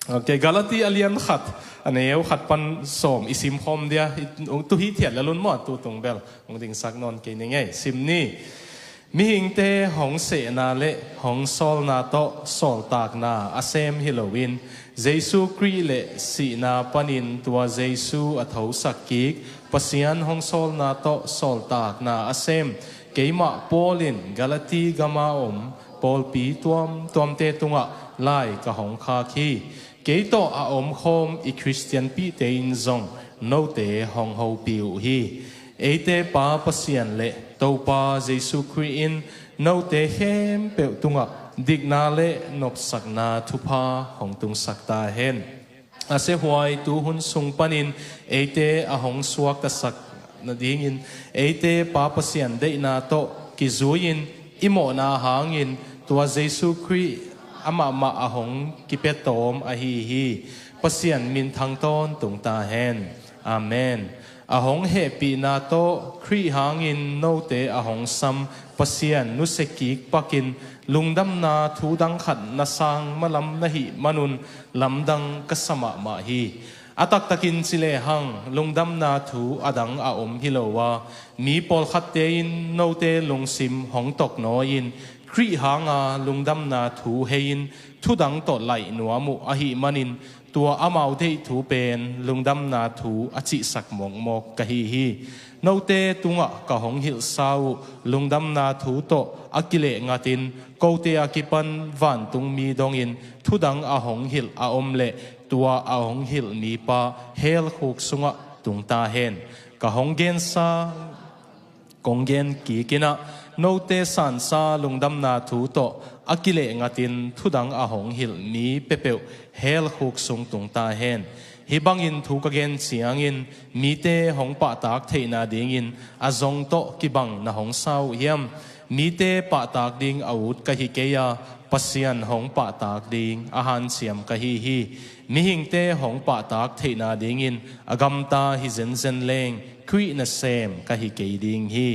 Okay, Galati alian khat aneu khat pan som isim khom dia tu hi thiat la lun mo tu tung bel ong ding sak non ke ni ngai sim ni mi hing te hong se na le hong sol na to sol tak na asem Halloween Jesu kri le si na panin tua Jesu athau sakik pasian hong sol na to sol tak na asem keima polin Galati gama pol pi tuam te tunga lai ka hong kha khi kế to om khom i Christian pi te in zong no te hong ho piu hi e te pa pasian le to pa Jesu Christ no te hem pe tunga digna le nop sakna thupa hong tung sakta hen ase huai tu hun sung panin e te a hong suak ta sak na dingin e te pa pasian de na to ki zuin imo na hangin tua Jesu Christ ama ma ahong kipetom ahi pasian min thang ton tung ta hen amen ahong happy na to kri hangin no te ahong sam pasian nusekik pakin lungdam na thu dang khat na sang malam na hi manun lamdang kasama ma hi atak takin sile hang lungdam na thu adang a hilowa mi pol khat te in no te lungsim hong tok no in kri hanga lungdam na thu hein thu dang to lai nuamu ahi manin tua amau dei thu pen lungdam na thu achi sak mong mok ka hi no te tunga ka hong hil sau lungdam na thu to akile ngatin ko te akipan van tung mi dongin thu dang a hong hil a omle tua a hong hil mi pa hel khuk sunga tung ta hen ka hong gen sa kong gen ki kina no te san sa lungdam na thu to akile ngatin thudang ahong hil mi pepeu hel khuk sung tung ta hen hibangin thu ka gen chiangin mi te hong pa tak theina dingin azong to kibang na hong sau hiam mi te pa tak ding out ka hi keya pasian hong pa tak ding ahan siam ka hi mi hing te hong pa tak theina dingin agam ta hi zen leng khui na sem ka hi ke ding hi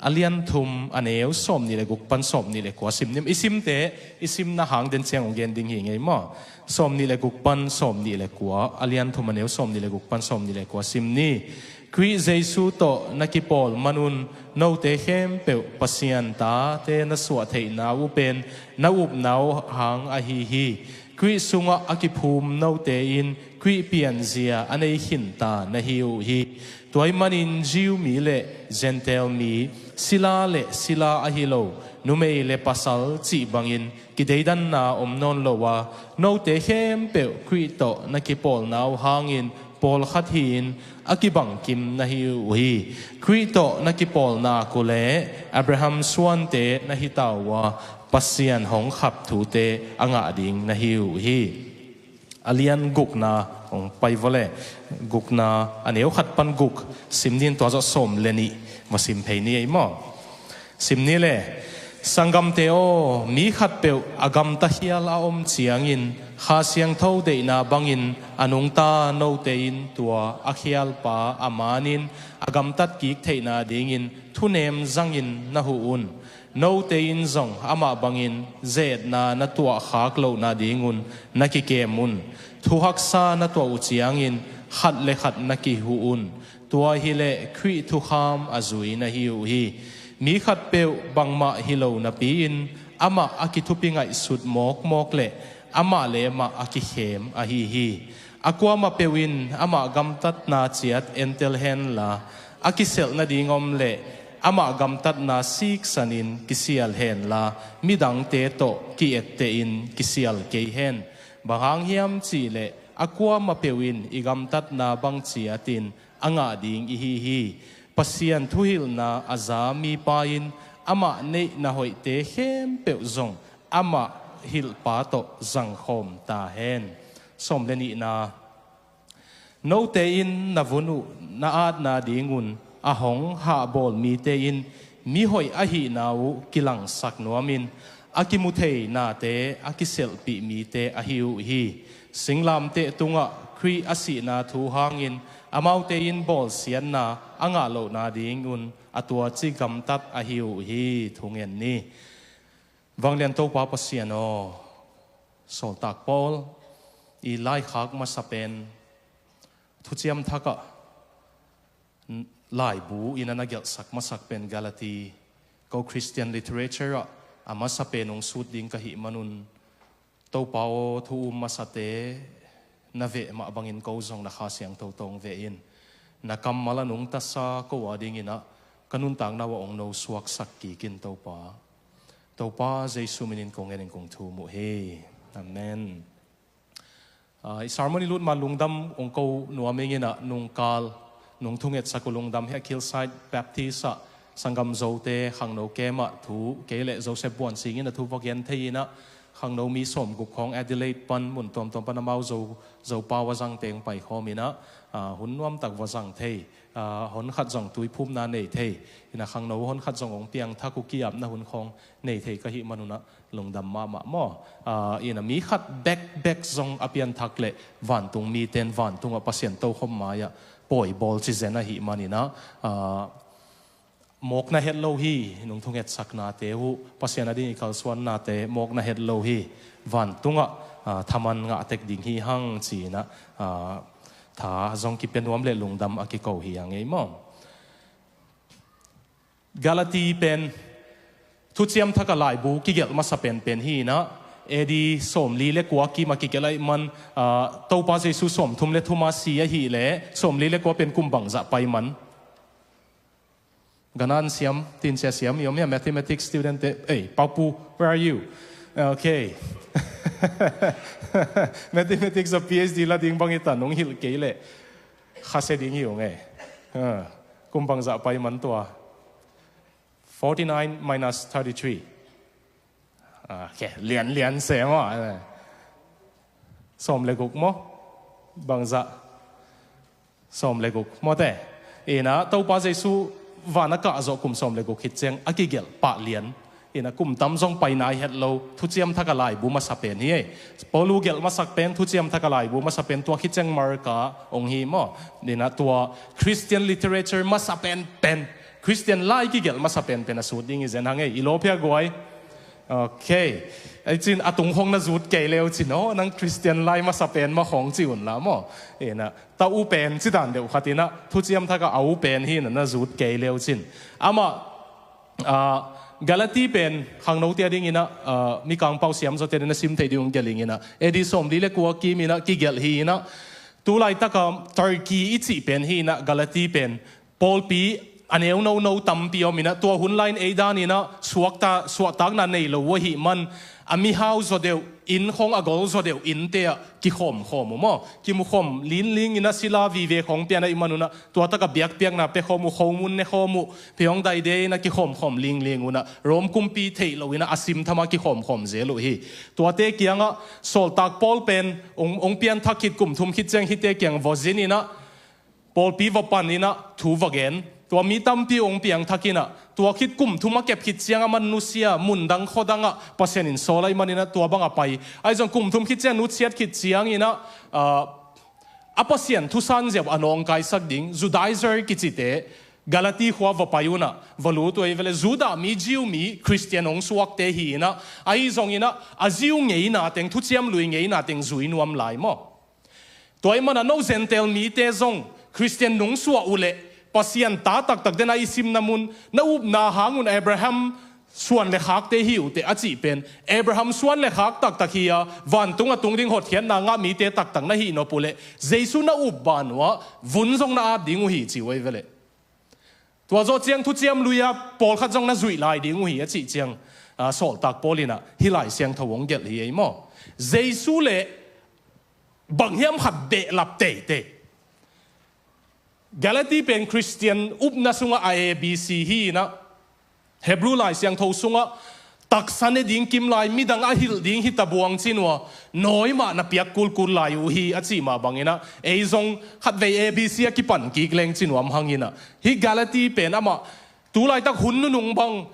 alian thum aneu som ni le guk pan som ni le kwa sim nim isim na hang den chang ong gen ding hi ngei mo som ni le guk pan som ni le kwa alian thum aneu som ni le guk pan som ni le kwa sim ni kri Jesu to nakipol manun no te hem pe pasian ta te na suwa thei na u pen na up nau hang a hi kri sunga akiphum no te in kri pian zia anei hin ta na hiu hi toy manin jiu mi le gentle mi sila ahilo numei le pasal chi bangin kideidan na non lowa no te hem pe krito nakipol naw hangin pol khathin akibang kim na hi krito nakipol na kule Abraham swante na hitawa pasian hong khap thu te anga ding na hi alian guk na ong pai vole guk na aneu khat pan guk simnin to zo som leni masim phei ni ai mo simni le sangam te o mi khat pe agam ta hial a chiangin kha siang tho de na bangin anung ta no te in tua akhial pa amanin agam tat ki theina dingin thunem zangin na hu un no te in zong ama bangin zet na tua khak lo na dingun nakikemun thu haksa na tua chiangin khat le khat naki hu un tua hi le khri thu kham azui na hi mi khat pe bangma hilo na pin ama akithupingai sut mok le ama le ma akikhem a hi akwa ma pewin ama gamtat na chiat entel hen la akisel na dingom le ama gamtat na sik sanin kisial hen la midang te to ki et te in kisial ke hen bahang hiam chi le akwa ma pewin igamtat na bang chiatin anga ding hi pasian thuhil na azami pain ama nei na hoi te hem pe zong ama hil pa to zang khom ta hen som leni na no te in na vunu na at na dingun ahong ha bol mi te in mi hoi a hi nau kilang sak nuamin akimuthei na te akisel pi mi te a hi singlam te tunga kri asi na thu hangin amau te in bol sian na anga lo na dingun atua chi gam tat a hi thungen ni wanglian to pa pasiano sol tak pol i lai khak ma sapen thu chiam thaka lai bu inana gel sak ma sak pen Galati ko Christian literature ama sapen ong sut ding ka hi manun to pao thu masate na ve ma bangin ko zong na kha siang to tong ve in na kam mala nung ta sa ko wading ina kanun tang na wa ong no suak sak ki kin to pa jesu minin kong en kong thu mu he amen sermon lut ma lungdam ong ko nuaming ina nung kal nung thunget sa kulungdam he hillside baptist sangam zote khang no kema thu kele joseph bon sing ina thu vokian theina khang no mi som guk khong Adelaide pan mun tom panamau zo pa wazang teng pai khomina hun nuam tak wazang thei hon khat jong tui phum na nei thei ina khang no hon khat jong ong piang thaku kiap na hun khong nei thei ka hi manuna lungdam ma mo ina mi khat back jong apian thakle van tung mi ten van tung pasien to khom maya poi bol chi zena hi manina mok na het lo hi nung thung het sak na te hu pasien adin ikal swan na te mok na het lo hi van tunga thaman nga tek ding hi hang chi na tha zong ki pen wam le lungdam aki ko hi ang ei mo Galati pen thu chiam thaka lai bu ki gel ma sa pen hi na edi som li le kwa ki ma ki kelai man to pa jesu som thum le thuma si hi le som li le kwa pen kum bang za pai man ganan siam tin sia siam yom ya mathematics student hey papu where are you okay mathematics a phd la ding bang ita nong hil ke le khase ding hi nge kum bang za pai man to 49 minus 33 okay lian se ma som le guk mo bang za som le guk mo te ina to pa jesu vana ka zo kum som le go khit cheng akigel pa lian ina kum tam jong pai nai het lo thu chiam thaka lai bu ma sa pen hi polu gel ma sak pen thu chiam thaka lai bu ma sa pen to khit cheng mar ka ong hi mo dina to Christian literature ma sa pen Christian lai ki gel ma sa pen asu ding is en hange ilopia goi okay ai chin atung hong na zut ke leo chin no nang Christian lai ma sa pen ma khong chi un la mo ena ta u pen chi dan deu khatina thu chiam thaka au pen hi na zut ke leo chin ama Galati pen khang no tia ding ina mi kang pau siam zo te na sim thei ding geling ina edi som li le kwa ki mina ki gel hi ina tu lai ta ka Turkey ichi pen hi na Galati pen Paul pi aneu no tampio mina to hun line e dan ina suak na nei lo wa hi man ami how zo deu in khong agol zo deu in te ki khom mo ki mu khom ling ina sila vi ve khong pian ai manuna to ta ka biak na pe khomu khomun ne khomu peong dai de na ki khom ling una rom kumpi thei lo ina asim thama ki khom ze lo hi to te kianga sol tak Paul pen ong pian thakit kum thum khit cheng hi te kyang vozin ina Paul pi va pan ina thu vagenตัวมีตั้มปีองเปียงทักินะตัวคิดกุ่มทุมาเก็บคิดเสียงมันนุเสียมุนดังขดังอ่ะเปอร์เซ็นต์อินโซไลมันนี่นะตัวบังอ่ะไปไอ้จงกุ่มทุมคิดเสียงนุเสียคิดเสียงนี่นะเปอร์เซ็นต์ทุสันเจ็บอนองไกสักดิ่งจูดายเซอร์กิจิเตกาลาตีขัววไปอยู่นะวลูตัวเวลจูดามีจิวมีคริสเตียนองสวกเตหีนะไอ้จงนี่นะอาจิวเงียนะเต็งทุเสียมลุยเงียนะเต็งจุยนวมไหลมั้งตัวไอ้มันน่ะโนเซนเทลมีเตจงคริสเตียนองสวกอุเล่pasien ta tak den ai sim namun na up na hangun Abraham suan le khak te hiu te achi pen Abraham suan le khak tak hiya van tung ding hot hian na nga mi te tak na hi no pule jesu na up banwa vun jong na ding hi chi wei vele tua zo chiang thu chiam luya pol khat jong na zui lai ding hi achi chiang sol tak polina hi lai siang thawong gel hi mo jesu le bang hiam khat de lap te Galati pen Christian up na sunga ABC hi na Hebrew lai siang tho sunga taksane ding kim lai midang ahil ding hitabuang chinwa noi ma na piak kul lai u hi achi ma bangina eizong khat ve ABC ki pan ki kleng chinwam hangina hi Galati pen ama tu lai tak hun nu nung bang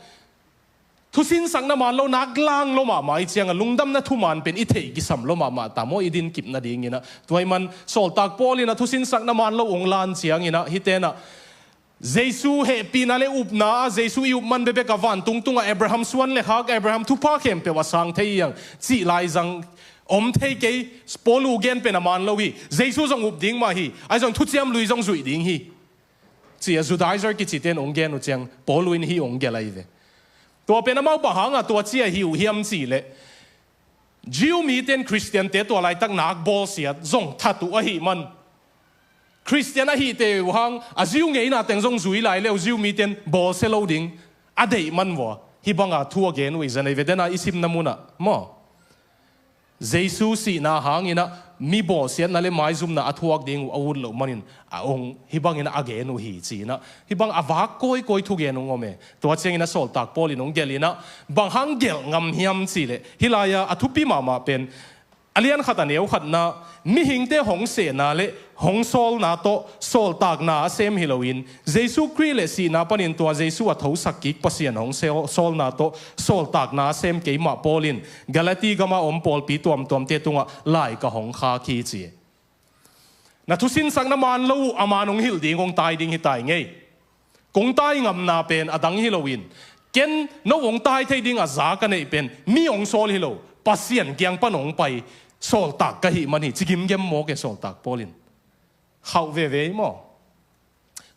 thu sin sang na man lo nak lang lo ma mai chiang lungdam na thu man pen i thei ki sam lo ma ta mo idin kip na ding ina tuai man sol tak polina thu sin sang na man lo ong lan chiang ina hitena jesu he pinale upna jesu i upman bebe ka van tung Abraham suan le hak Abraham thu pa khem pe wa sang thei yang chi lai jang thấy cái polu gen pen aman lo hi Giêsu zong up ding ma hi ai zong thu chiam lui zong zui ding hi chỉ là Judaizer cái chỉ tên ông gen nó chăng polu in hi ông gen lại về tua pen amau ba hang à tua chia hiu hiam chỉ lệ Jew mi tên Christian te tua lại tắc nạc bol siat zong thatu a hi man Christian a hi te hang a Jew ngei na teng zong zui lại leo Jew mi tên bol se lo ding a dei man wa hi banga thua gen wi zan ve dena isim namuna mo Giêsu si na hang ina mi bol siat na le mai zum na athuak ding awul lo manin a ong hi bang ina again hi chi na hi bang awak koi thu gen ngome to cheng ina sol tak poli nong gelina bang hang gel ngam hiam chi le hilaya athupi mama pen alian khata neu khat na mi hingte hong se na le hong sol na to sol tak na sem Halloween Giêsu Christ le si na panin to Giêsu a thau sakik pasian hong sol na to sol tak na sem ke ma polin Galati gama om pol pi tuam te tunga lai ka hong kha ki chi na thu sin sang na man lo amanong hil ding ong tai ding hi tai ngei kong tai ngam na pen adang Halloween ken no ong tai thei ding a za ka nei pen mi ong sol hilo pasian kyang panong pai sol tak ka hi mani chigim gem mo ke sol tak polin hau ve mo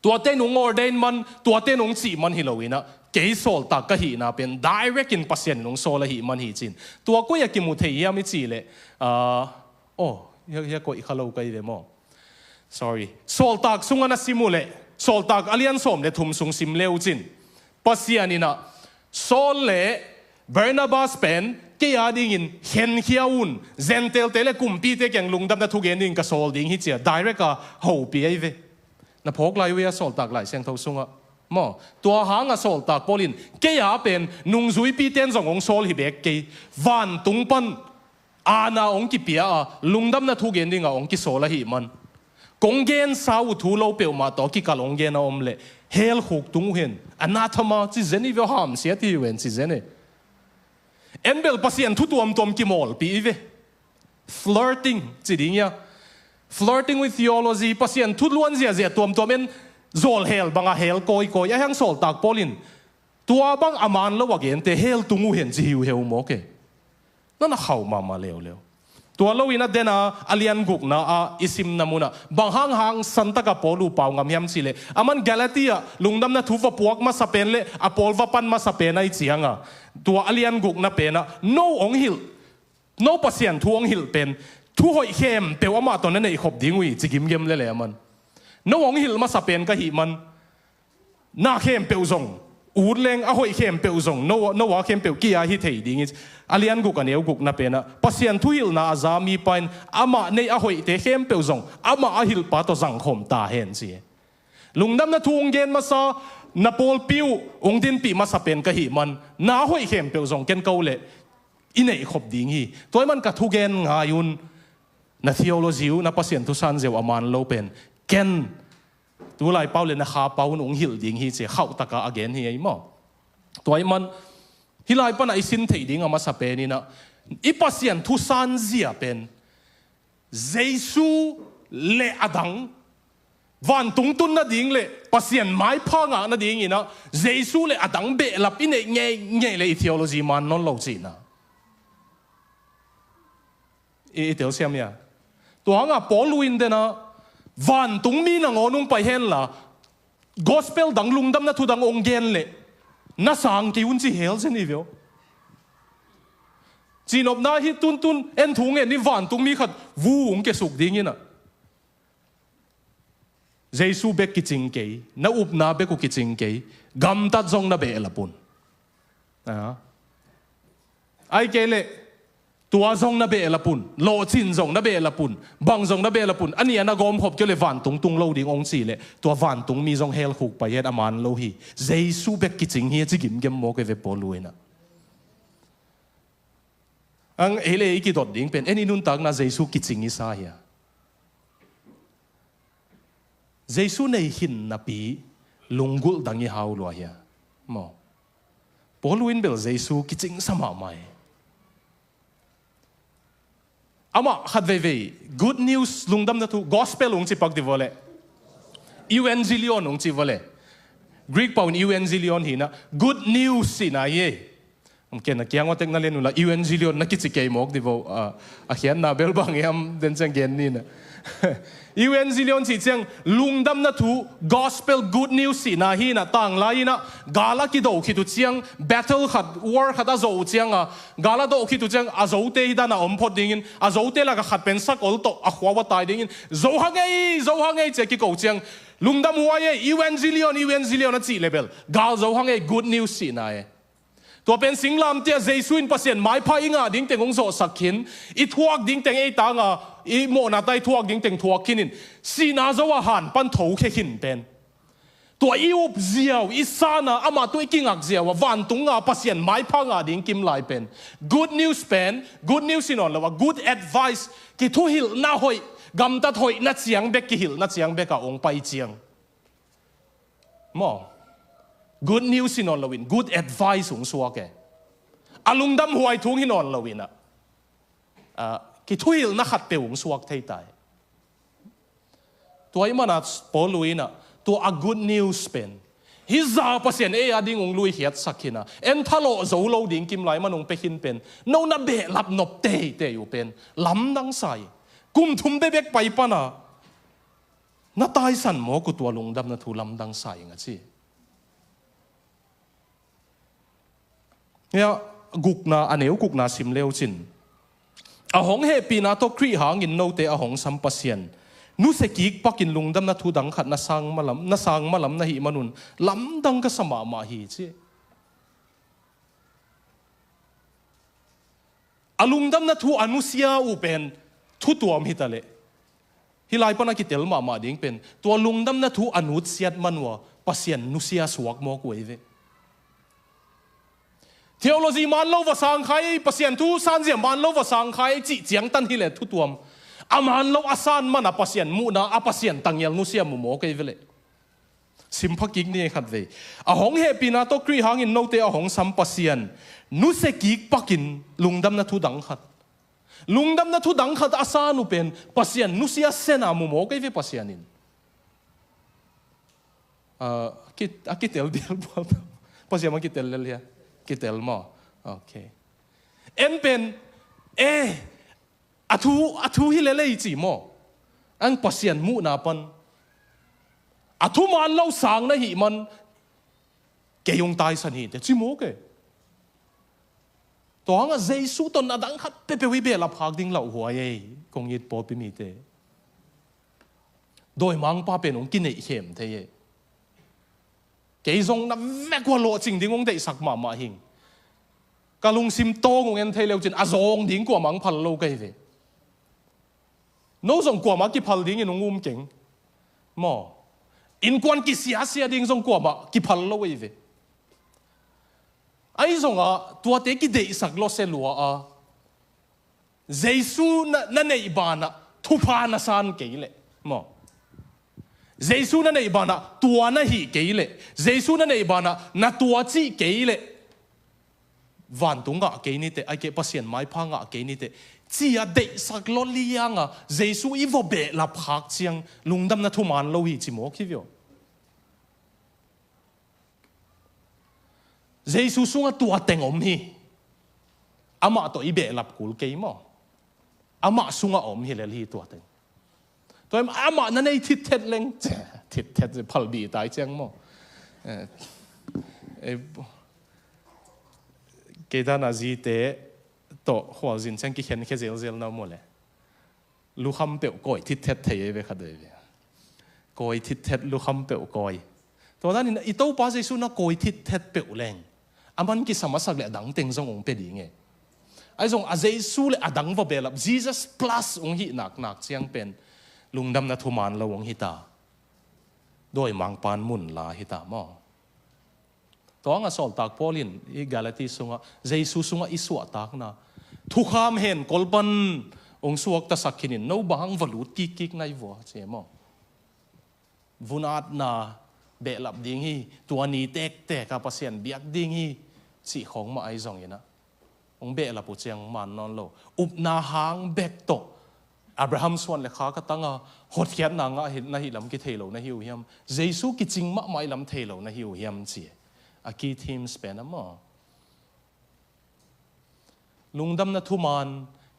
tua te nung ordain man tua te nung chi man Halloween a ke sol tak ka hi na pen direct in pasian nung sol hi man hi chin tua ko ya ki mu thei ya mi chi le ya ko i khalo kai ve mo sorry sol tak sunga na simule sol tak alian som le thum sung sim leu chin pasian ina sol le Barnabas pen ke ading in hen hiaun zentel tele kumpi te kyang lungdam na thugen ding ka sol ding hi chia direct ka ho pi ai ve na phok lai we sol tak lai seng thau sunga mo tua hang a sol tak polin ke ya pen nung zui pi ten zong ong sol hi bek ke van tung pan ana ong ki pia a lungdam na thugen ding a ong ki sol hi man kong gen sau thu lo pe ma to ki kalong gen a om le hel khuk tung hen anathema chi zeni ve ham sia ti wen chi zeni Enbel pasien thu tuam kimol pi ve flirting chi ding ya flirting with theology pasien thu luan zia tuam en zol hel banga hel koi ya hang sol tak polin tua bang aman lo again te hel tungu hen ji hiu mo ke na khau ma leo tua lo ina dena alian guk na a isim namuna bang hang santa ka polu pau ngam hiam chile aman Galatia lungdam na thu va puak ma sapen le apol va pan ma sapen ai chianga tua alian guk na pena no ong hil no pasien thu ong hil pen thu hoi khem pe ama to na nei khop dingui chigim gem le man no ong hil ma sapen ka hi man na khem pe zong urleng a hoi khem pe zong no wa khem pe kia hi thei ding alian guk aneu guk na pena pasien thu hil na azami pain ama nei a hoi te khem pe zong ama a hil pa to zang khom ta hen chi lungdam na thu ong gen ma sa na pol piu ong din pi ma sapen ka hi man na hoi khem pe zong ken ko le inei khop ding hi toy man ka thu gen nga yun na theology na pasien thu san zeu aman lo pen ken tu lai pau le na kha pau ong hil ding hi che khau taka again hi ai mo toy man hilai pan ai sin thei ding ama sapen ni na i pasien thu san zia pen Giêsu le adang van tung tun na ding le pasien mai pha nga na ding ina Giêsu le adang be lap in nge le theology man non lo chi na e tel siam ya to nga poluin de na van tung mi na ngonung pai hen la gospel dang lungdam na thu dang ong gen le na sang ki un chi hel zen i veo chinop na hi tun en thung en ni van tung mi khat vu ung ke suk ding ina Giêsu bek ki ching ke na up na be ku ki ching ke gam ta zong na be lapun ai ke le tua zong na be lapun lo chin zong na be lapun bang zong na be lapun ani ana gom hop ke le van tung lo ding ong chi le tua van tung mi zong hel khuk pa yet aman lo hi Giêsu bek ki ching hi chi gim gem mo ke ve poluina ang ele ki dot ding pen eni nun tak na Giêsu ki ching isa ya Giêsu nei hin na pi lungul dangi hau lo ya mo poluin bel Giêsu ki ching sama mai ama khat ve good news lungdam na tu gospel ung chi pak di vole evangelion ung chi vole Greek paun evangelion hi na good news si na ye เกี่ยนนักยังว่าเทคโนโลยีนู่นละอีเวนจิลิออนนักกิจกรรมอกดิโวเขียนนาเบลบางอย่างเดินจังเกนนี่นะอีเวนจิลิออนสิจังลุงดำนัทู gospel good news สินะฮีนะต่างไลนะกาลาคิดโอคิดจัง battle ขัด war ขัดอาโจจังกาลาโดคิดจังอาโจเตฮิดานะอมพอดิ่งอาโจเตละก็ขัดเป็นสักอลโตอาขวาวตายดิ่งโจฮังไงเจ๊กิโกจังลุงดำหัวเออีเวนจิลิออนนั่นสิเลเวลกาลโจฮังgood news สินะตัวเป็นสิ่งลำเตียเจสุนเปอร์เซ็นต์หมายพายงาดิ้งเต็งองโซสักขินอีทวกดิ้งเต็งไอตางอีโมนาไตทวกดิ้งเต็งทวกขินินสีนาจะว่าหันปันถูแค่ขินเป็นตัวอีอุบเจียวอีซานะอามาตัวอีกิงักเจียวว่าวันตุงเปอร์เซ็นต์หมายพางดิ้งกิมไลเป็น good news เป็น good news สินอนแล้วว่า good advice กิทุหิลน่าหอยกำตัดหอยนัดเสียงเบกกิหิลนัดเสียงเบกกับองไปเจียงมอgood news สินอนลวิน good advice สูงสัวแกอาลุงดำหวยทุ่งหินอนลวินกิทุยลนักขัดเปวงสัวไทยตายตัวมันปอลุยนะตัว good news เป็นฮิซาเปอร์เซ็นต์ดิ้งองลุยเหียดสักขินะเอ็นทะโลโจโลดิ้งกิมไหลมันองไปขินเป็นโนนับเบะลับนบเตยอยู่เป็นล้ำดังใส่กุมทุ่มเบกไปปะนะน่าตายสันหมอกุตัวลุงดำน่าถูล้ำดังใส่งั้นสิเนี่ยกุกนาอันเอวกุกนาสิมเลวจินอาหงเฮปีนาโตครีหางินโนเตอาหงสัมปเสียนนุสกิกปักินลุงดำนาทูดังขัดนาสังมาลำนาหิมนุนลำดังก็สมามาฮีจีอาลุงดำนาทูอนุเซียอุเป็นทุตัวมิตรเลฮิไลปนักิเตลมาดิ้งเป็นตัวลุงดำนาทูอนุเซียดมันวะปเสียนนุเซียสวกมอกวยเวเทโลจีมันโลวสังไข่เปอร์เซ็นต์ทุสันเสียมันโลวสังไข่จีเจียงตันที่เลทุตัวมอามันโลอาสันมันเปอร์เซ็นต์มูนาเปอร์เซ็นต์ตั้งยังนุเซียมุโมกันเวลสิมพักกิกนี่ขัดเลยอาหงเฮปีนาโตครีหางินโนเตอาหงสัมเปอร์เซ็นต์นุเซกิกปักินลุงดำนาทุดังขัดลุงดำนาทุดังขัดอาสันุเป็นเปอร์เซ็นต์นุเซียเซนามุโมกันเวเปอร์เซ็นต์นินคิดเตลเดียวเปอร์เซ็นต์มันคิดเตลเลยกิเตลมอโอเคเอ็นเป็นอาทูฮิเลเลจีมออันปัสยันมูนาปันอาทูมันเล่าสังนะฮิมันเกยงตายสันฮิแต่จิโมเกตัวงั้นเจสุตนอดังขัดเปเปวิเบลพักดิ้งเหล่าหัวเย่คงยิดปอปิมีเตโดยมังป้าเป็นองกินเอเข็มเทเยเกยงนับแม่กว่าโลจริงดิ้งองได้สักมาหิงกาลุงซิมโตงองเอ็นเทเลวจินอาจงดิ้งกว่ามังพัลโลเกยเวโน้ส่งกว่ามังกิพัลดิ้งยังงุมเก่งมออินกวนกิเสียดิ้งส่งกว่ามังกิพัลโลเกยเวไอ้ส่งตัวเตกิเดยสักโลเซลัวเจสุนั่นในบ้านทุพานาซานเกยเลยมอเจสุนั่นในบ้านตัวน่ะฮีเกยเลยเจสุนั่นในบ้านน่ะตัวจีเกยเลยวันตุงะเกยนี่เตไอเกปัสเซียนไม้พังะเกยนี่เตจีอะเดสักลอลียังเจสุอีวเบลับพักเชียงลุงดำน่ะทุมันโลหิจิโมคิวิโอเจสุสุงะตัวเต็งอมฮีอามาตัวอีเบลับกุลเกยมออามาสุงะอมฮีเลลีตัวเต็งตัวอามานั่นไอ้ทิดเท็ดเล็งทิดเท็ดจะพัลบีตายเจียงมอเกดานาจีเตโตหัวจินเช่นกิเข็นแค่เจลน้ำหมดเลยลูกคำเปลวก้อยทิดเท็ดเทยไปขัดเลยก้อยทิดเท็ดลูกคำเปลวก้อยตัวนั้นอีโต้ป้าเจสุน่ะก้อยทิดเท็ดเปลวแรงอามันกิสามารถสักเลยดังเต็งทรงองค์เป็นยังไงไอ้ทรงอาเจสุเลยดังว่าเบลับ Jesus plus องค์หิหนักเสียงเป็นลุงดำนัทุมานละวงหิตาโดยมังปานมุนลาหิตามอตัวงั้นสอลตากพอลินอีกาลาติสุงะเจสุสุงะอิสวะตากนะทุกขามเห็นกอลปันองสวกตะสักขินินโนบังวลุดกิกในวัวเจมอวุนาดนาเบลับดิ้งฮีตัวนี้เตะกับเปอร์เซ็นต์เบียกดิ้งฮีสิของมาไอซองอย่างนะองเบลับปุเจียงมันนอนโลอุบนาหางเบกโตอับราฮัมส่วนเลขาก็ตั้งหดเขียนนางเห็นนาฮิลำกิเทโลนาฮิวเฮียมเจสุกิจริงมะไม่ลำเทโลนาฮิวเฮียมเจียอากีทีมสเปนนะมั้ง ลุงดำนาทุมาน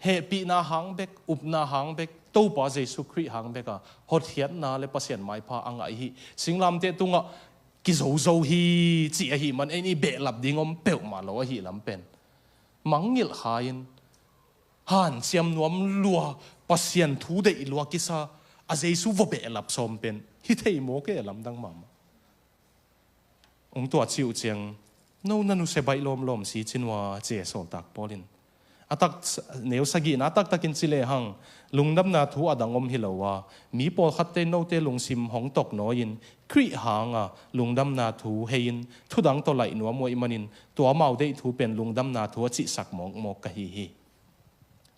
เฮปีนาหางเบกอุบนาหางเบกตู้ปาเยซูคริสต์หางเบกอะหดเหียนนาเลปเสียนไม้พาอังไอฮีสิงลำเตตุงอะกิโซโซฮีจีฮีมันไอ้นี่เบะหลับดิ้งอมเปลมาโลฮีลำเป็นมังงิลหายินหันเสียมนวมลัวปเสียนทูเดอิลัวกิซาอาเยซูวเบะหลับสมเป็นฮิเทยโมเกลำดังมั่มตัวชิวเจียงนู่นนั่นอุเสบายลมสีจินว่าเจสโซตักปอลินอาตักเนียวสกีนอาตักตักินสิเลหังลุงดำนาทูอดังอมฮิลาวามีปอขัดเตนโนเตลุงซิมหงตกน้อยินครีหางอ่ะลุงดำนาทูเฮียนทุดังตัวไหลหนัวมวยมันินตัวเมาได้ทูเป็นลุงดำนาทูจิสักมองโมกะฮี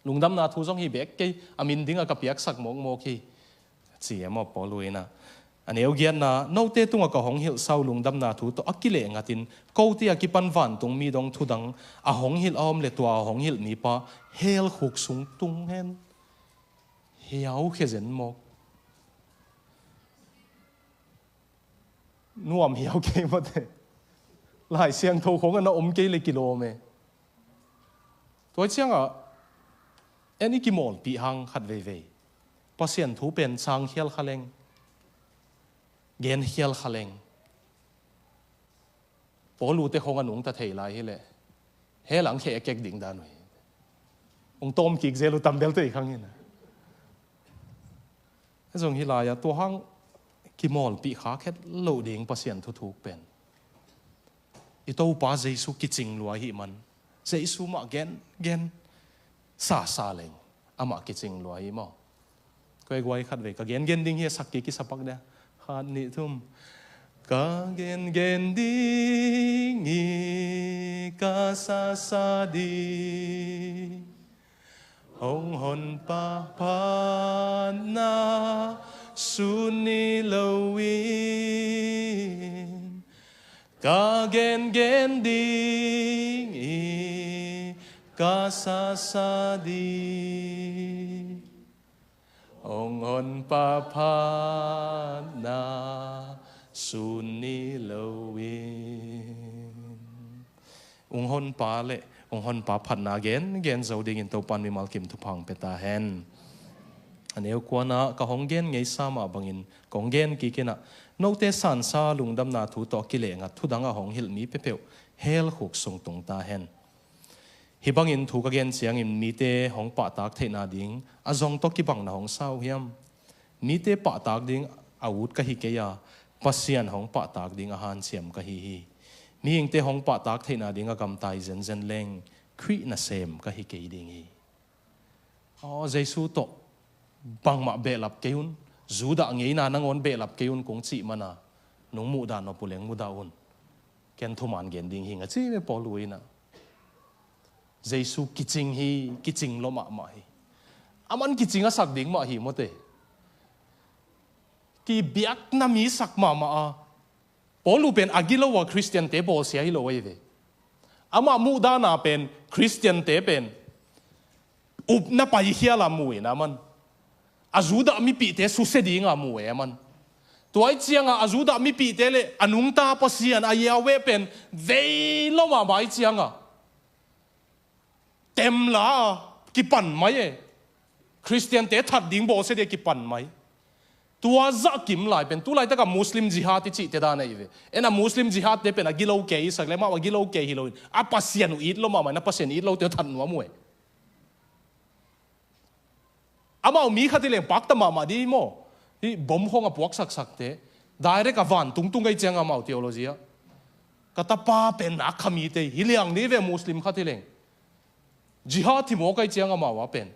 ลุงดำนาทูซองฮีเบกเกอามินดิ้งกับเปียกสักมองโมกีเจียมอปอลุยนะอันนี้เอาเกียนนะโนเตตุงกับหงหิลเศร้าลุงดำนาทูตัวอักกิเลงตินกูที่อากิปันวันตรงมีดงทุดังอาหงหิลอมเลตัวหงหิลมีปะเฮลขุกสุงตุงเฮนเฮียวเขจินมกนัวมเฮียวเกมหมดเลยหลายเสียงโทของกันนะอมเกเลยกิโลเมตัวเชียงอ่ะอันนี้กิโมลปีหังขัดเว่ยพอเสียนทูเป็นสังเฮียลขเลงเกนเฮียลขเลงพอรู้แต่ของกันหนุ่งตะเทยไรให้เลยเฮหลังเขยเก็กดิ่งดาหน่อยองต้มกิกเซลุตัมเบลตัวอีกครั้งนี้นะไอ้ส่งฮิลายตัวห้างกิมอลปีขาแค่โลเด้งพอเสียนทุกๆเป็นอีตัวป้าเจสุกิจิงลัวหิมันเจสุมาเกนซาเลงอามากิจิงลัวหิมั้งก็ไอ้กวยขัดเวกเกนดิ้งเฮียสักกิสับปักเดียขัดนี่ทุ่มกะเกนดิ้งอีกะซาดีองหนปะพานาสุนีโลวินกะเกนดิ้งอีกะซาดีองหนปะพานาสุนีโลวินองหนปาเลองหนปาพันนาเกนเจ้าดิ่งตัวปันมีมัลกิมทุพังเปตาเฮนอันนี้กว่านะก็หงเกนไงสามาบังอินกงเกนกี่กินะนกเตสันซาลุงดำนาทูตอกิเลงัดทุดังหงหิลมีเปเปวเฮลหุกส่งตรงตาเฮนฮิบังอินถูกเกนเสียงอินมีเตหงปะตากเทนาดิ่งอาจงตอกิบังนะหงเศร้าเฮียมมีเตปะตากดิ่งอาวุธกะฮิเกียปัสเซียนหงปะตากดิ่งอาหารเสียมกะฮิมีอิงเตหงปะตากเทนาดิ่งกำไตเซนเลงครีน่ะเซมกะฮิเกียดิ่งอ๋อเจสุโตบังมาเบลับเกยุนจูดะงี้นานังอนเบลับเกยุนคงจีมันนะนุ่งมูดานอปุเลงมูดาอุนเกนทุมันเกนดิ่งหิงจีไม่พอลุยนะเจสุกิจิงฮีกิจิงลมมาฮีอามันกิจิงก็สักดิ่งมาฮีหมดเลยกีเบียกนามีสักมาพอลูเป็นอากิโลว่าคริสเตียนเตบอลเสียฮิโลเวอามามูดานาเป็นคริสเตียนเตเป็นอุบนาไปเฮียลามวยนะมันอาจูดามีปีเตสุเสดีงามวยมันตัวไอ้เจียงอาจูดามีปีเตเลยอนุงตาปเสียนอายาเวเป็นเวลมาไอ้เจียงเต็มละกิปันไหมคริสเตียนเตถัดดิ่งบอเสดีกิปันไหมตัวจะกิมหลายเป็นตัวไรแต่กับมุสลิมจิฮัดที่จีเตดานไอ้เวน่ะมุสลิมจิฮัดเตเป็นกิโลเกย์สักเลยมาว่ากิโลเกย์ฮิโลอาปเสียนอีดลมาไหมนะปเสียนอีดเราเตถัดหัวมวยอามามีขัดที่เลี้ยงปักตมามาดีโม่ที่บ่มห้องกับพวกสักเตะได้เรื่องกับวันตุงไกเจียงอามาเทียวโลจีอะก็ตาป้าเป็นนักขมีเตะฮิเลียงนี่เวมุสลิมขัดที่เลี้ยงจิฮัดที่โมไกเจียงอามาว่าเป็น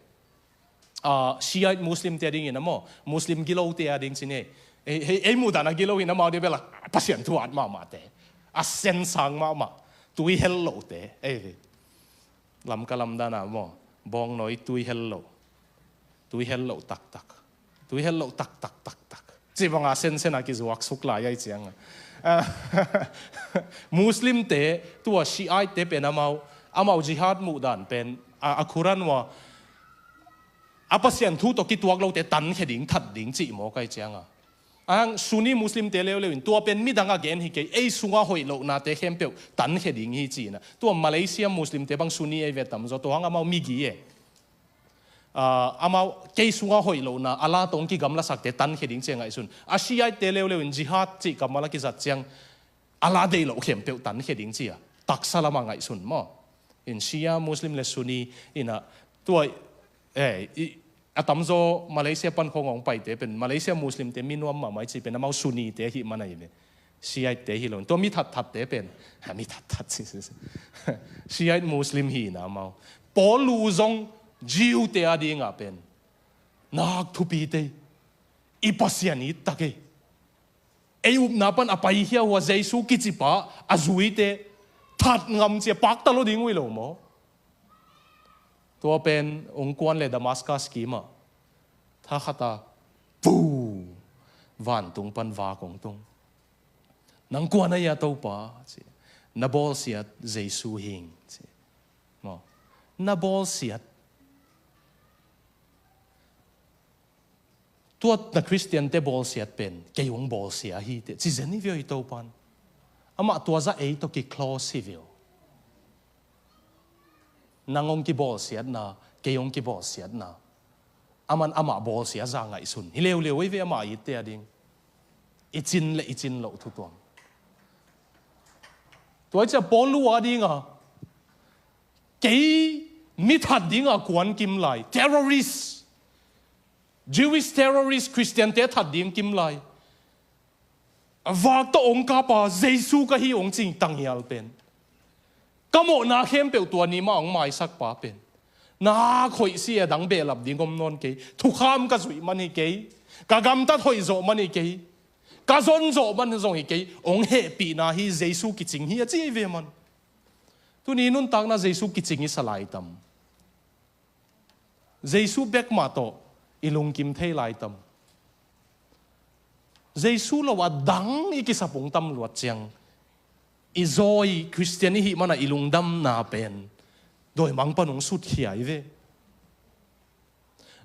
ชีอะมุสลิมเตะดิ่งนะโม่มุสลิมกิโลเตะดิ่งสิเนี่ยเอ้มูดานะกิโลอินะมาเดี๋ยวเวลาพัศยันทุอัดมาเตะเซนสังมาตุยเฮลโลเตะลำกะลำดานะโม่บองน้อยตุยเฮลโลตุยเฮลโลตักตุยเฮลโลตักจีบังอาเซนนักอิจวักสุกลายไอ้เจียงมุสลิมเตะตัวชีอะเตะเป็นอามาจิฮัดมูดานเป็นอัคุรันว่าอาปัสยันทูตกิตัวเราเตะตันแค่ดิ่งทัดดิ่งจีโมไกเจียง ang Sunni Muslim te leo leo in tua pen mi danga gen hi ke ei sunga hoi lo na te khem pe tan he ding hi chi na tua Malaysia Muslim te bang Sunni e vetam zo to hanga mau mi gi e amau ke sunga hoi lo na ala tong ki gamla sak te tan he ding chenga isun Asia te leo leo in jihad chi kamala ki zat chang ala de lo khem pe tan he ding chi a tak salama ngai sun mo in Shia Muslim le Sunni ina tua atamzo Malaysia pan khongong pai te pen Malaysia Muslim te minwam ma mai chi pen amau Sunni te hi manai ne Shia te hi lon to mi that te pen ha mi that Shia Muslim hi na mau polu zong jiu te adi nga pen nak thu pi te ipasiani take eu na pan apai hia wa Jesu ki chi pa azui te that ngam che pak ta lo ding wi lo moตัวเป็นองค์กรเลยดามัสกัสกีมาถ้าขัดปูวันตุงปันวากงตุงนังกวนนายาตัวป้านับบอลเสียดเจสูหิงมานับบอลเสียดตัวนักคริสเตียนเตบอลเสียดเป็นเกี่ยงบอลเสียฮีเตจิเจนี่วิวตัวปันอามาตัวจะตัวกี่คลอสิวิวnangong ki bol siat na keyong ki bol siat na aman ama bol sia za ngai sun hileu leu ve ama i te ading ichin lo thu tuam toi cha bol lu adinga ke mi that dinga kwan kim lai terrorist Jewish terrorist Christian te that ding kim lai awak to ong ka pa Jesu ka hi ong ching tang hial penก็โมนาเข้มเปลตัวนี้มาองไม้สักป่าเป็นนาคอยเสียดังเบลับดิ้งกมนนเกยทุกข้ามกระสุยมันเกยกะกำตัดหอยโจมันเกยกะซนโจมันทรงเกยองเฮปีนาฮีเจสุกิจิงฮีจีเวมันตัวนี้นุ่นตักนาเจสุกิจิงฮิสลายตัมเจสุเบกมาโตอิลุงกิมเทลายตัมเจสุละว่าดังอีกิสปงตัมลวดเจียงizoi Christian hi mana ilungdam na pen doi mang panung sut khiai ve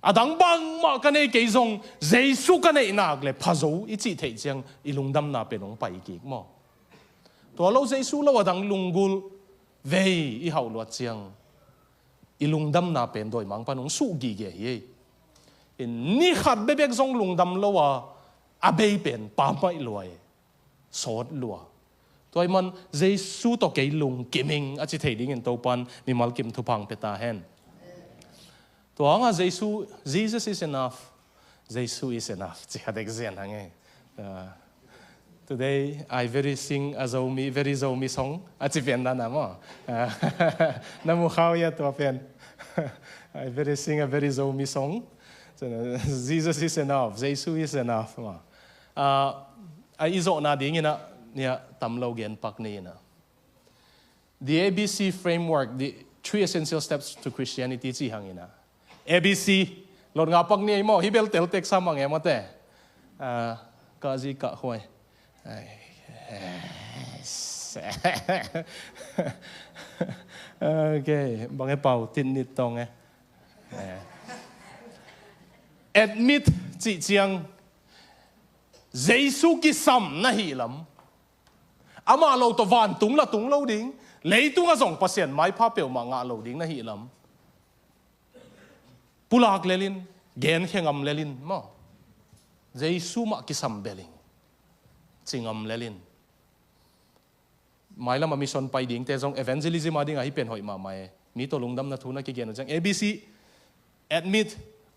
adang bang ma kane ke zong Jesu kane nak le phazo ichi thei chang ilungdam na pen ong pai ki mo to lo Jesu lo adang lungul ve I hau lo chiang ilungdam na pen doi mang panung su gi ge hi in ni khat bebek zong lungdam lo wa abei pen pa mai loi sot luaตัวมันเจสูตัวเกลุงกิมิงอาจจะเทดิ้งinตัวปันมีมัลกิมทุพังเปตาเห็นตัวงั้นเจสู Jesus is enough เจสู is enough จะหาเด็กเสียนทั้งไง today I very sing a Zomi very Zomi song อาจจะเป็นนั่นนะมั้งน้ำมูข้าวยาตัวเป็น I very sing a very Zomi song Jesus is enough เจสู is enough มั้งไอ้โจนาดิ้งนะเนี่ยตำเราเรียนปักนี้นะ The ABC framework the 3 essential steps to Christianity จีหังนี้นะ ABC หลดงาปักนี้มั้งฮิเบลเตลเต็กซ้ำมั้งเงี้ยมั้งแต่กะจีกะหวยโอเคบางไอ้เป่าติดนิดตรงไง admit จีเจียงเจสุกิซัมนะฮีลำอามาเราตัววันตุงละตุงเราดิ้งเลยตุงก็ส่งเปอร์เซ็นต์ไม้ผ้าเปลวมางาเราดิ้งนะฮีลำปุลากเลลินเกนเขงมเลลินมั้งเจสุมากิซัมเบลิงจิงมเลลินไม่ละมามิชอนไปดิ้งแต่ส่งเอเวนเจลิซิมาดิ้งให้เป็นหอยมาไม่มีตัวลุงดำนะทุนนะกิเกนจัง ABC admit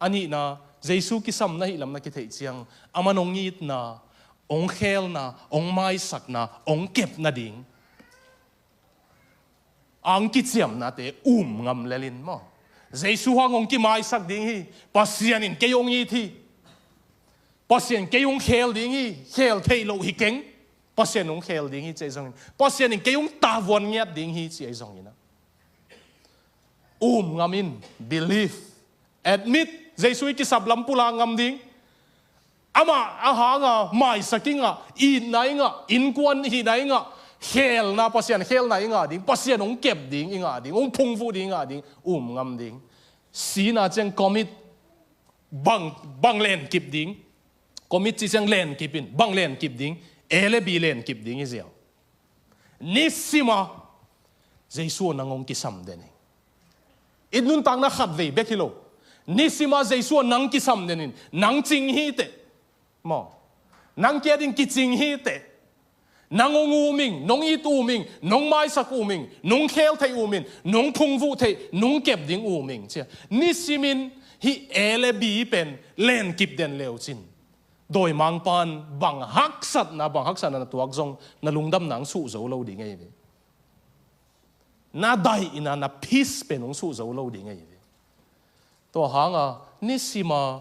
อันนี้นะเจสุกิซัมนะฮีลำนะกิเทเจียงอามันองยีดนะองเคลนะองไม้สักนะองเก็บนะดิ่งอังกิจเสียมนะเตงำเลลินมั้งเจสุฮังองกิไม้สักดิ่งฮีปัสยานินเกยองยีที่ปัสยานเกยองเคลดิ่งฮีเคลเทโลฮิเก่งปัสยานองเคลดิ่งฮีเจซงปัสยานินเกยองตาวันเงียบดิ่งฮีเจซงนะงามิน believe admit เจสุกิสับลำปุลางำดิ่งอามาอาหางะไม่สักิงะอินไหนงะอินกวนฮีไหนงะเฮลนะปัสยานเฮลไหนงะดิ่งปัสยานองเก็บดิ่งอิงะดิ่งองพุงฟูดิ่งะดิ่งงำดิ่งสีน่าจังคอมิตบังเลนกิบดิ่ง commit chỉ sang len kipin bang len kip ding ele bi len kip ding iziao nisima Jesu nangong kisam den idnun tang na khat ve bekilo nisima Jesu nang kisam denin nang ching hi te mo nang kia ding ki ching hi te nangong uming nong it uming nong mai sak uming nong khel thai uming nong phung vu thai nong kep ding uming che nisimin hi ele bi pen len kip den leo chin doi mang pan bang hak sat na tuak zong na lungdam nang su zo lo ding ai na dai ina na peace pen nong su zo lo ding ai to hanga nisima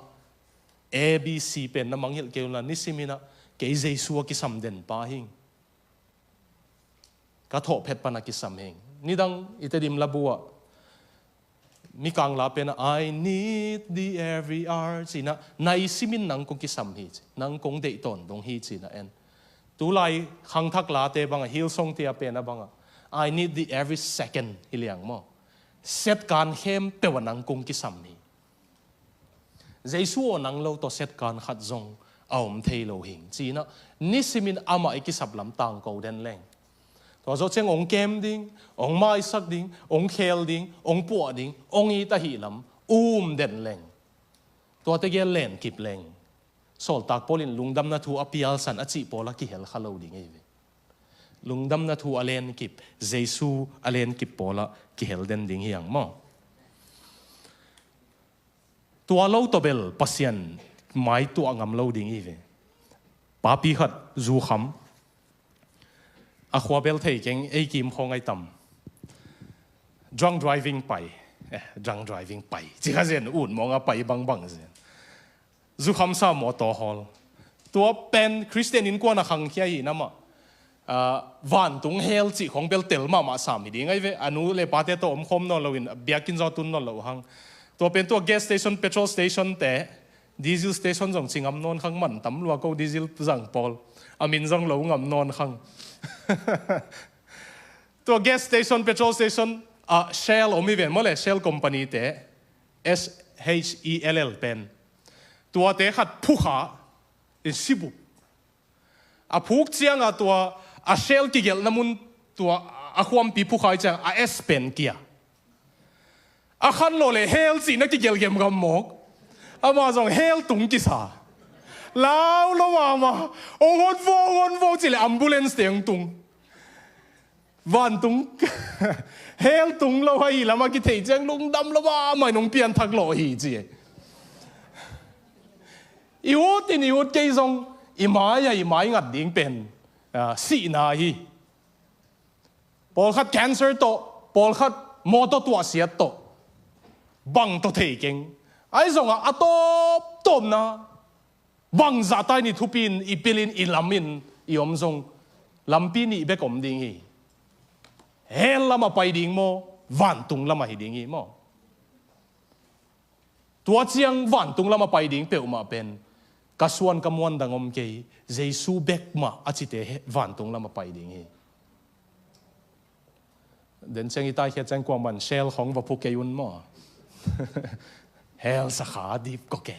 abc pen na manghil ke la nisimina ke Jesu ki sam den pa hing ka tho phet pa na ki sam hing nidang itedim labua mi kang la pen I need the every hour china nai simin nang kong ki sam hi nang kong de ton dong hi china en tu lai khang thak la te bang hil song te pen na bang I need the every second hiliang mo set kan hem pe wanang kong ki sam hi Jesu nang lo to set kan khat zong aum thei lo hing china nisimin ama ki sap lam tang ko den leng to zo cheng ong kem ding ong mai sak ding ong khel ding ong pu ding ong I ta hi lam den leng to te ge len kip leng sol tak polin lungdam na thu apial san achi pola ki hel khalo ding ei lungdam na thu alen kip Jesu alen kip pola ki hel den ding hiang mo tua lo to bel pasien mai tu angam lo ding ei papi khat zu kham a khwa bel thei keng ei kim khong ai tam drunk driving pai chi kha zen un monga pai bang zen zu kham sa mo to hol tua pen Christian in kwa na khang khia hi nama van tung hel chi khong bel tel ma sam hi ding ai ve anu le pa te to om khom no loin biakin zo tun no lo hang tua pen tua gas station petrol station te diesel station jong chingam non khang man tam lua ko diesel jang pol amin jong lo ngam non khang to gas station petrol station Shell omi ven mole Shell company te SHELL pen tua te khat phukha in sibu a phuk chiang a tua a Shell ki gel namun tua a khwam pi phukha chang a S pen kia a khan lo le hell chi na ki gel gem gam mok ama jong hell tung ki sa lao lo ma ong hon chỉ là ambulance tiếng tung van tung hell tung lo hay là mà cái thể trạng lung đâm lo mà mày nông biên thắc lo hi gì yếu cái dòng imai ngặt điên pen xị na hi bol khát cancer to bol khát mô tô tua xiết to băng to thể kinh ai dòng à tôm na bang za tai ni thupin ipilin ilamin iom zong lampin i bekom ding hi hel lama pai ding mo van tung lama hi ding hi mo tua chiang van tung lama pai ding pe ma pen kaswan kamwan dangom ke Jesu bek ma achite van tung lama pai ding hi den chang itai khe chang kwa man shell khong va phu ke yun mo hel sa kha dip ko ke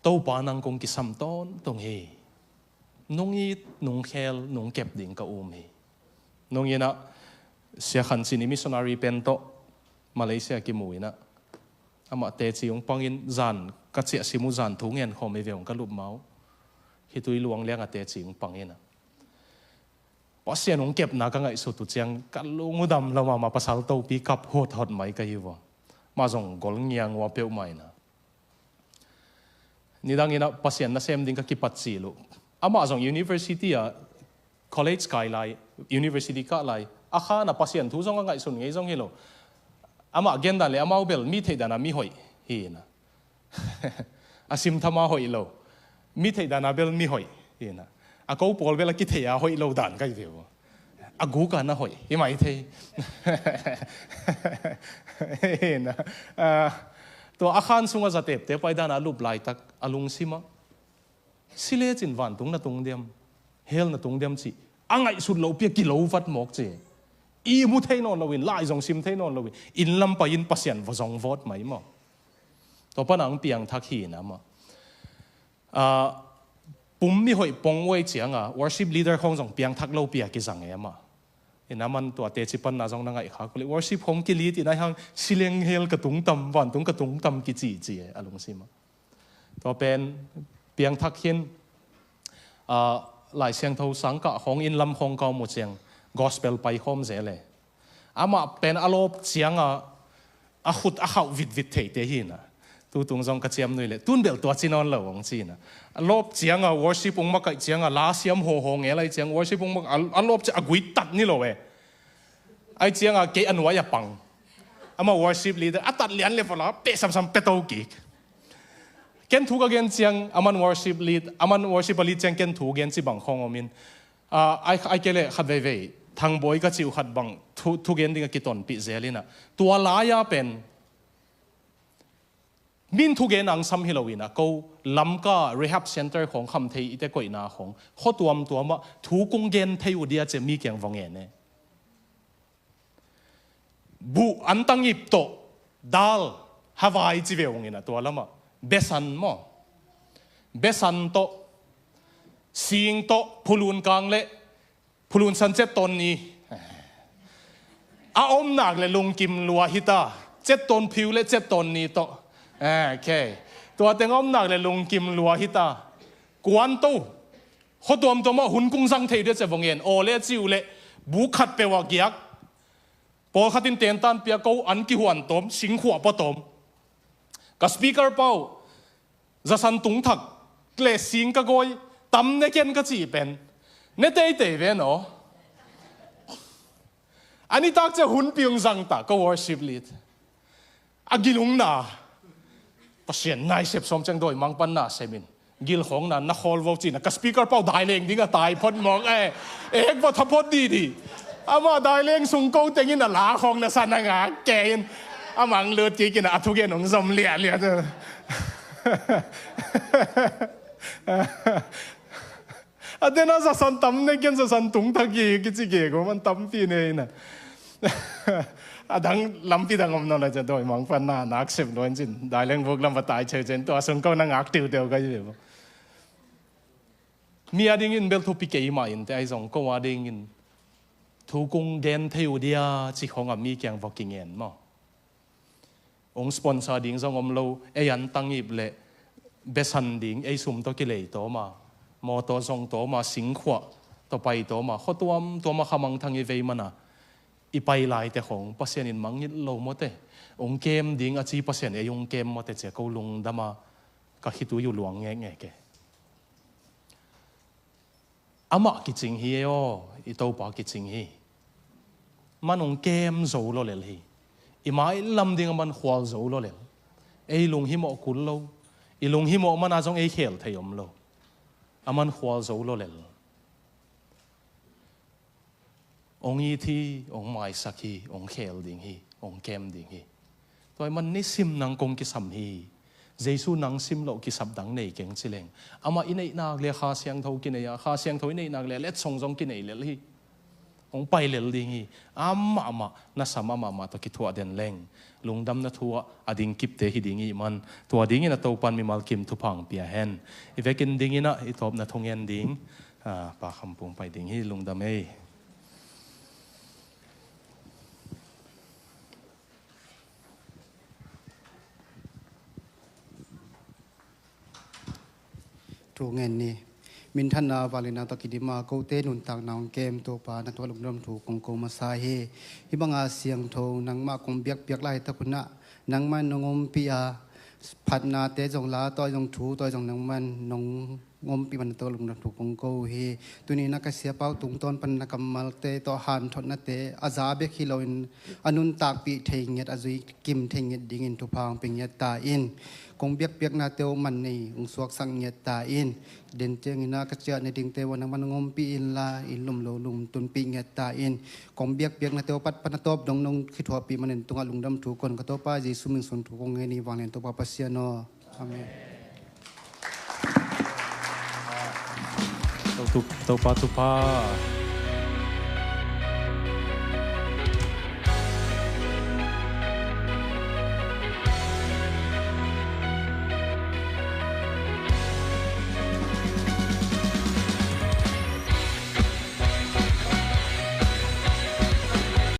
tàu pa nang kong kisam ton tong he nong it nong khel nong kep ding ka hi nong yena sia khan sin missionary pen to Malaysia ki muina ama te chi ong pangin zan ka che simu zan thu ngen khom e veong ka lup mau hi tui luang leng a te chi ong pangina pasien ong kep na ka ngai su tu chiang ka lungu dam lama ma pasal to pi kap hot mai ka hi wa ma jong gol ngiang wa peu mai na nidang ina pasien na sem ding ka kipat silu ama jong university a college kai lai university ka lai akha na pasien thu jong ngai sun ngei jong hilo ama agenda le ama bel mi thei dana mi hoi hi na asim thama hoi lo mi thei dana bel mi hoi hi na a ko pol bel ki thei a hoi lo dan kai veo agu ka na hoi hi mai thei hi na to akhan sunga zatep te pai dana lup lai tak alung sima sile chin van tung na tung dem hel na tung dem chi angai sut lo pia ki lo vat mok che i mu thei non lo win lai jong sim thei non lo win in lam pa in pasien vo jong vot mai mo ตัวปนังเปียงทักหินะมาปุ่มมีหอยปงไว้เจียงworship leader คงส่งเปียงทักเล่าเปียกิสังเอมาน้ำมันตัวเตจิปันน่าจงนั่งไอ้ข้าก็เลย worship ของกิริตินะฮังสิเลงเฮลกระตุงตำวันตุงกระตุงตำกิจีจีอารมณ์สิมาตัวเป็นเปียงทักหินหลายเสียงเท่าสังกะของอินลำของเก่าหมดเสียง gospel ไปคอมเสเลยมาเป็นอารมณ์เสียงขุดเขาวิดเทเตหินะตัวตุงจงกระเจียมนู่นเลยตุนเบลตัวจีนอนเหล่าของจีนะรอบเสียงworship องค์มาไก่เสียงลาเสียมโหงอะไรเสียง worship องค์มารอบจะกุยตัดนี่เลยไอเสียงเกอันวายปังมา worship leader ตัดเลี้ยนเลยพอละเปะซ้ำเปะโตกิเกณฑ์ถูกเกณฑ์เสียงมัน worship lead มัน worship lead เสียงเกณฑ์ถูกเกณฑ์จีบังของอมินไอเกลี่ยขัดเว่ยทางบอยก็จิวขัดบังทุกเกณฑ์ดิ่งกิตอนปิเซลินะตัวลายเป็นมินทุกเกนังซัมฮิโลวินะก็ลำก็ rehab center ของคำเทยอิเตก่อยนาของข้อตัวมาทุกงเกนเทยุเดียจะมีเกียงฟงเงินเนี่ยบุอันตั้งยิบโตดัลฮาวายจีเวงเงินตัวละมาเบสันมั้งเบสันโตสิงโตพูลุนกลางเละพูลุนสันเจ็ดตนนี้อมหนักเลยลงกิมลัวฮิตาเจ็ดตนผิวเละเจ็ดตนนี้โตโอเคตัวเต็งอมหนักเลยลงกิมลัวฮิตากวนตู้เขาตัวมาหุ่นกุ้งสังเทยด้วยจะฟงเงินโอเล่จิวเล่บุขัดเปว่าเกียกพอขัดตินเตียนตันเปียกูอันกิหันตมสิงขวบปตมกับสปีกเกอร์เป้าจะสันตุงถักเกลสิงกะกอยตำในเกนก็จีเป็นเนเตยเตยเวนอ๋ออันนี้ตักจะหุ่นเปียงสังตาก็ worship lead อากิลุงนาเสียนนายเสพสมจังโดยมังปันนาเซมินกิลของนั้นนักฮอลวอลจีนกับสปีกเกอร์เป้าได้เลงดิ้งก็ตายพ้นมองเอกว่าทับพ้นดีมาได้เลงสุงโก้เต็งยินหลาของน่ะสันงาแกนมังเลือดจีกินทุกเย็นของสมเลียเถอะเดี๋ยวน่าจะสันตั้มในเกณฑ์จะสันตุงทักยีกิจเกก็มันตั้มปีนี่น่ะดังลำปีดังอมนอะไรจะโดยมังฟันหน้านักเสพโดนจินได้เรื่องพวกลำปตายเฉยๆตัวสุงโก้นั่งอักติวเดียวกันอยู่มีอะไรเงินเบลทูปิเกย์มาอินแต่ไอ้สองก็ว่าได้เงินทุกงเดนเที่ยวเดียจิของมีแกงบอกกินเงินมั้งองค์สปอนเซอร์ดิ้งสองอมโลไอ้ยันตั้งยิบเละเบสันดิ้งไอ้สุ่มตัวกิเลสตัวมามอตัวทรงตัวมาสิงขวตัวไปตัวมาเขาตัวมาขมังทางยีเวมันอ่ะอีไปลายแต่ของเปอร์เซ็นต์อินมังยิโลหมดเลยองเกมดิ้งอาชีพเปอร์เซ็นต์ไอ้ยงเกมหมดแต่เจ้าเขาลงดามาก็คิดดูอยู่หลวงแง่แกอามากิจริงเฮียอีโตปากิจริงเฮีมันองเกมโซโลเลลฮีอีมาอีลำดิ้งมันขวาโซโลเลลไอ้ลุงฮิโมกุลโลอีลุงฮิโมมันอาจงไอ้เขลเทียมโลอามันขวาโซโลเลลองอีที่องไม้สักฮีองเขลดิ้งฮีองเกมดิ้งฮีตัวมันนี่ซิมนังกงกิสัมฮีเจสูนังซิมโลกิสับดังในเก่งสิเลงอามาอินไอนักเลี้ยข้าเสียงเท่ากินไอ้ข้าเสียงเท่าอินไอนักเลี้ยเล็ดส่งกินไอ้เลี้ยฮีองไปเลี้ยดิ้งฮีอามาน่าสามมาตะกิทัวเดินเลงลุงดำน่าทัวอดิ้งกิบเตหิดิ้งฮีมันตัวดิ้งฮีน่าตัวปันมีมัลกิมทุพังเปียเฮนอีเวกินดิ้งฮีน่ะอีทบน่าทงเงินดิ้งปากคำปุ่งไปดิ้งฮีลุงดำเอถูกเงินนี่มินทันนาวาลินาตะกิดิมาโกเตนุนตักนางเกมตัวปานักตัวลุงดำถูกกงโกมาซาเฮฮิบังอาเสียงโทนังมากงเบียกไล่ตะคุณะนังมันนงอมปีอาพัดนาเตจงลาต่อยงถูต่อยงนังมันนงงมปีมันตัวลุงดำถูกกงโกเฮตัวนี้นักเสียเป้าตุงตอนปันนักมัลเตต่อหันทนนาเตอาซาเบคิโลอินอนุนตากปีเทงเงตอาซุยกิมเทงเงตดิ่งอินทุพังเป็นเงตตาอินคงเบียกนาเตวมันนี่องสวกสังเงตาอินเดินเจงินากระเจาะในดิ่งเตวันนังมันงมปีอินลาอินลุมโลลุมตุนปีเงตาอินคงเบียกนาเตวปัดปนตบดงนงคิดหัวปีมันเนตุงลุงดำถูกคนกระทบป้าเยซูมิงสนถูกคงเงนีวางเนตัวป้าปัสเซียโนอาเมนตุปา